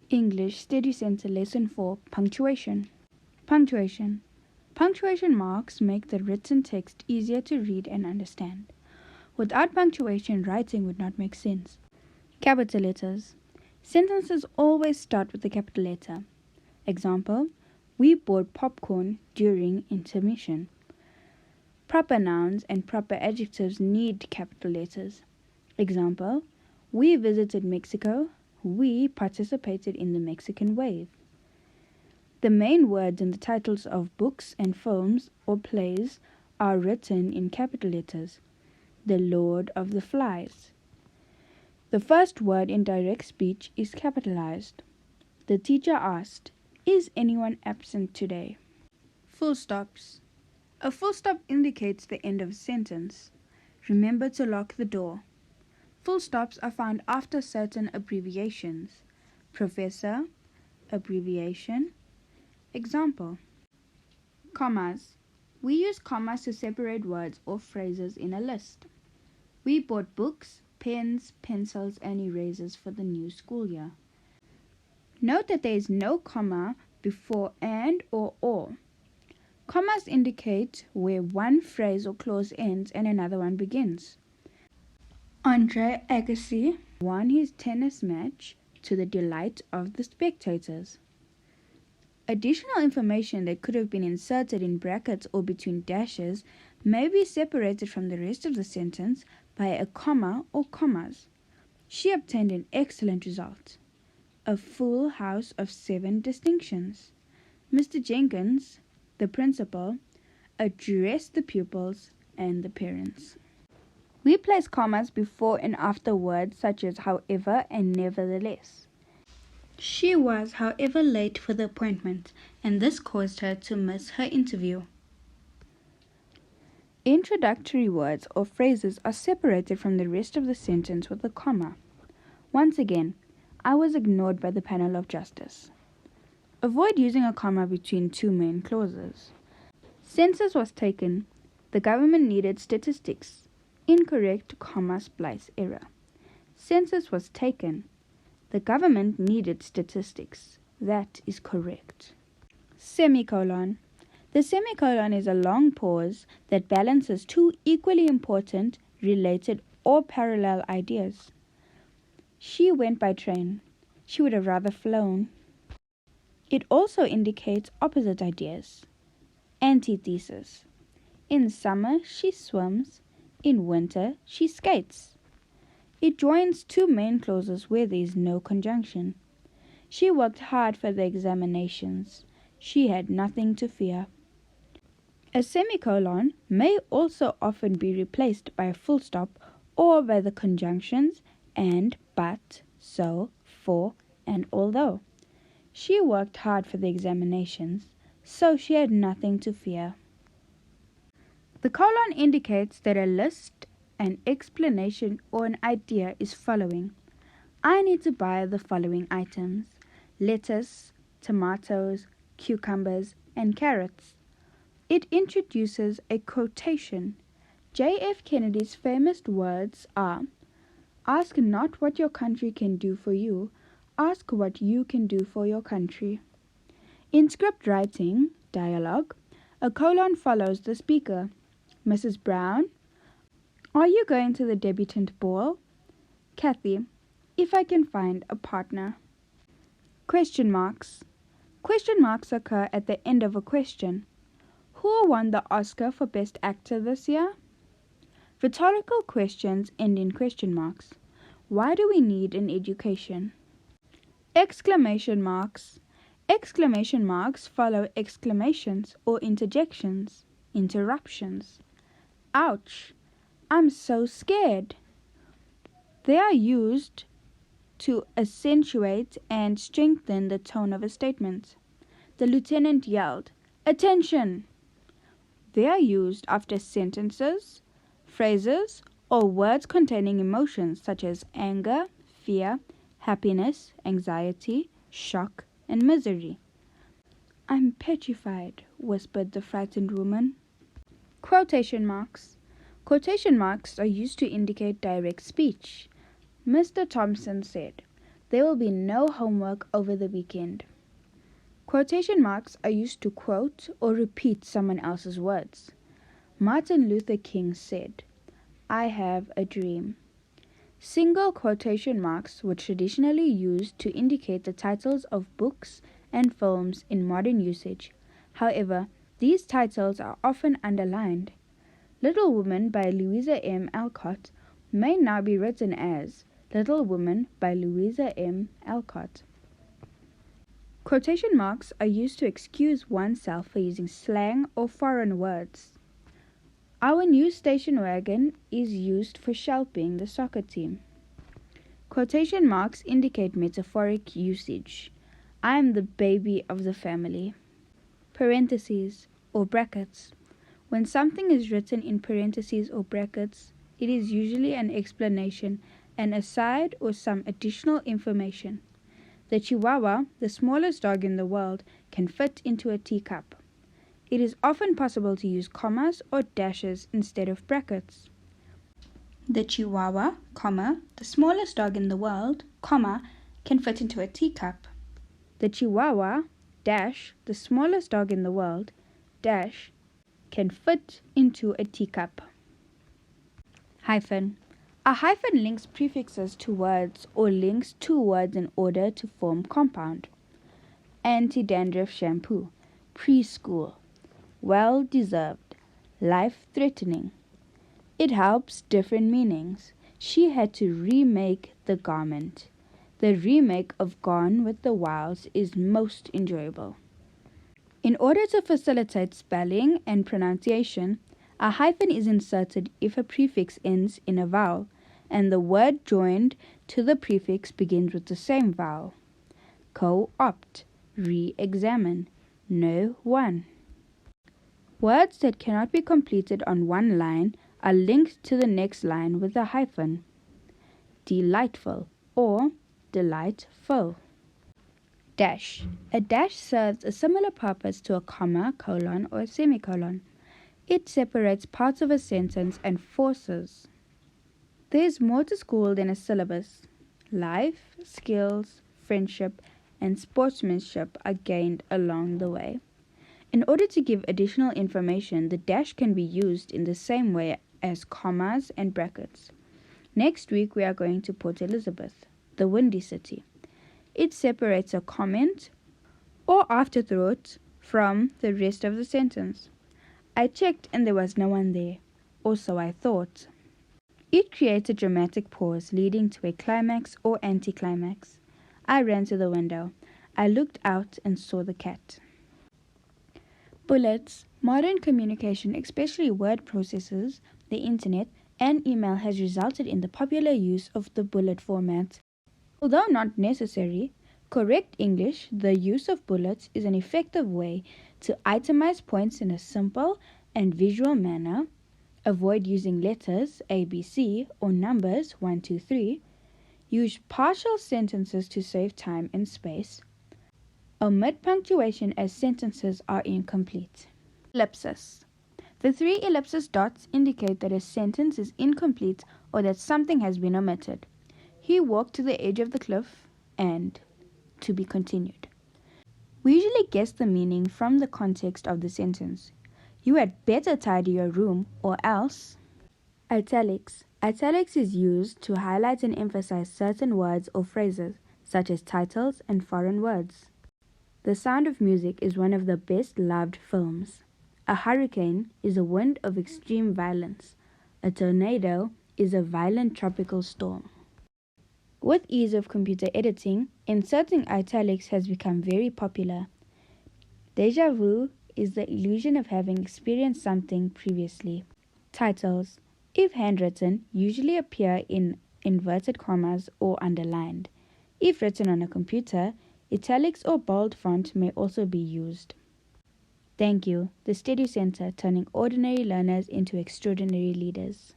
English Steducentre Lesson 4 Punctuation. Punctuation. Punctuation marks make the written text easier to read and understand. Without punctuation, writing would not make sense. Capital letters. Sentences always start with a capital letter. Example, we bought popcorn during intermission. Proper nouns and proper adjectives need capital letters. Example, we visited Mexico. We participated in the Mexican wave. The main words in the titles of books and films or plays are written in capital letters. The Lord of the Flies. The first word in direct speech is capitalized. The teacher asked, "Is anyone absent today?" Full stops. A full stop indicates the end of a sentence. Remember to lock the door. Full stops are found after certain abbreviations. Professor, abbreviation. Example. Commas. We use commas to separate words or phrases in a list. We bought books, pens, pencils, and erasers for the new school year. Note that there is no comma before and or. Commas indicate where one phrase or clause ends and another one begins. Andre Agassi won his tennis match to the delight of the spectators. Additional information that could have been inserted in brackets or between dashes may be separated from the rest of the sentence by a comma or commas. She obtained an excellent result. A full house of 7 distinctions. Mr. Jenkins, the principal, addressed the pupils and the parents. We place commas before and after words such as however and nevertheless. She was, however, late for the appointment, and this caused her to miss her interview. Introductory words or phrases are separated from the rest of the sentence with a comma. Once again, I was ignored by the panel of justice. Avoid using a comma between two main clauses. Census was taken. The government needed statistics. Incorrect, comma, splice error. Census was taken. The government needed statistics. That is correct. Semicolon. The semicolon is a long pause that balances two equally important, related, or parallel ideas. She went by train. She would have rather flown. It also indicates opposite ideas. Antithesis. In summer, she swims. In winter, she skates. It joins two main clauses where there is no conjunction. She worked hard for the examinations. She had nothing to fear. A semicolon may also often be replaced by a full stop or by the conjunctions and, but, so, for, and although. She worked hard for the examinations, so she had nothing to fear. The colon indicates that a list, an explanation, or an idea is following. I need to buy the following items: lettuce, tomatoes, cucumbers, and carrots. It introduces a quotation. J.F. Kennedy's famous words are, "Ask not what your country can do for you, ask what you can do for your country." In script writing, dialogue, a colon follows the speaker. Mrs. Brown, are you going to the debutante ball? Kathy, if I can find a partner. Question marks. Question marks occur at the end of a question. Who won the Oscar for Best Actor this year? Rhetorical questions end in question marks. Why do we need an education? Exclamation marks. Exclamation marks follow exclamations or interjections, interruptions. Ouch! I'm so scared. They are used to accentuate and strengthen the tone of a statement. The lieutenant yelled, "Attention!" They are used after sentences, phrases, or words containing emotions such as anger, fear, happiness, anxiety, shock, and misery. "I'm petrified," whispered the frightened woman. Quotation marks. Quotation marks are used to indicate direct speech. Mr. Thompson said, There will be no homework over the weekend. Quotation marks are used to quote or repeat someone else's words. Martin Luther King said, "I have a dream." Single quotation marks were traditionally used to indicate the titles of books and films in modern usage. However, these titles are often underlined. Little Woman by Louisa M. Alcott may now be written as Little Woman by Louisa M. Alcott. Quotation marks are used to excuse oneself for using slang or foreign words. Our new station wagon is used for shelping the soccer team. Quotation marks indicate metaphoric usage. I am the baby of the family. Parentheses or brackets. When something is written in parentheses or brackets, it is usually an explanation, an aside, or some additional information. The Chihuahua, the smallest dog in the world, can fit into a teacup. It is often possible to use commas or dashes instead of brackets. The Chihuahua, comma, the smallest dog in the world, comma, can fit into a teacup. The Chihuahua, dash, the smallest dog in the world, dash, can fit into a teacup. Hyphen. A hyphen links prefixes to words or links two words in order to form compound. Anti-dandruff shampoo, preschool, well-deserved, life-threatening. It helps different meanings. She had to remake the garment. The remake of Gone with the Wilds is most enjoyable. In order to facilitate spelling and pronunciation, a hyphen is inserted if a prefix ends in a vowel, and the word joined to the prefix begins with the same vowel. Co-opt, re-examine, no one. Words that cannot be completed on one line are linked to the next line with a hyphen. Delightful or delightful. Dash. A dash serves a similar purpose to a comma, colon, or a semicolon. It separates parts of a sentence and forces. There is more to school than a syllabus. Life, skills, friendship, and sportsmanship are gained along the way. In order to give additional information, the dash can be used in the same way as commas and brackets. Next week we are going to Port Elizabeth, the Windy City. It separates a comment or afterthought from the rest of the sentence. I checked and there was no one there, or so I thought. It creates a dramatic pause leading to a climax or anticlimax. I ran to the window. I looked out and saw the cat. Bullets. Modern communication, especially word processors, the internet, and email has resulted in the popular use of the bullet format. Although not necessary, correct English, the use of bullets is an effective way to itemize points in a simple and visual manner, avoid using letters ABC or numbers 1, 2, 3, use partial sentences to save time and space, omit punctuation as sentences are incomplete. Ellipsis. The three ellipsis dots indicate that a sentence is incomplete or that something has been omitted. He walked to the edge of the cliff and to be continued. We usually guess the meaning from the context of the sentence. You had better tidy your room or else. Italics. Italics is used to highlight and emphasize certain words or phrases, such as titles and foreign words. The Sound of Music is one of the best loved films. A hurricane is a wind of extreme violence. A tornado is a violent tropical storm. With ease of computer editing, inserting italics has become very popular. Déjà vu is the illusion of having experienced something previously. Titles, if handwritten, usually appear in inverted commas or underlined. If written on a computer, italics or bold font may also be used. Thank you, the Steducentre, turning ordinary learners into extraordinary leaders.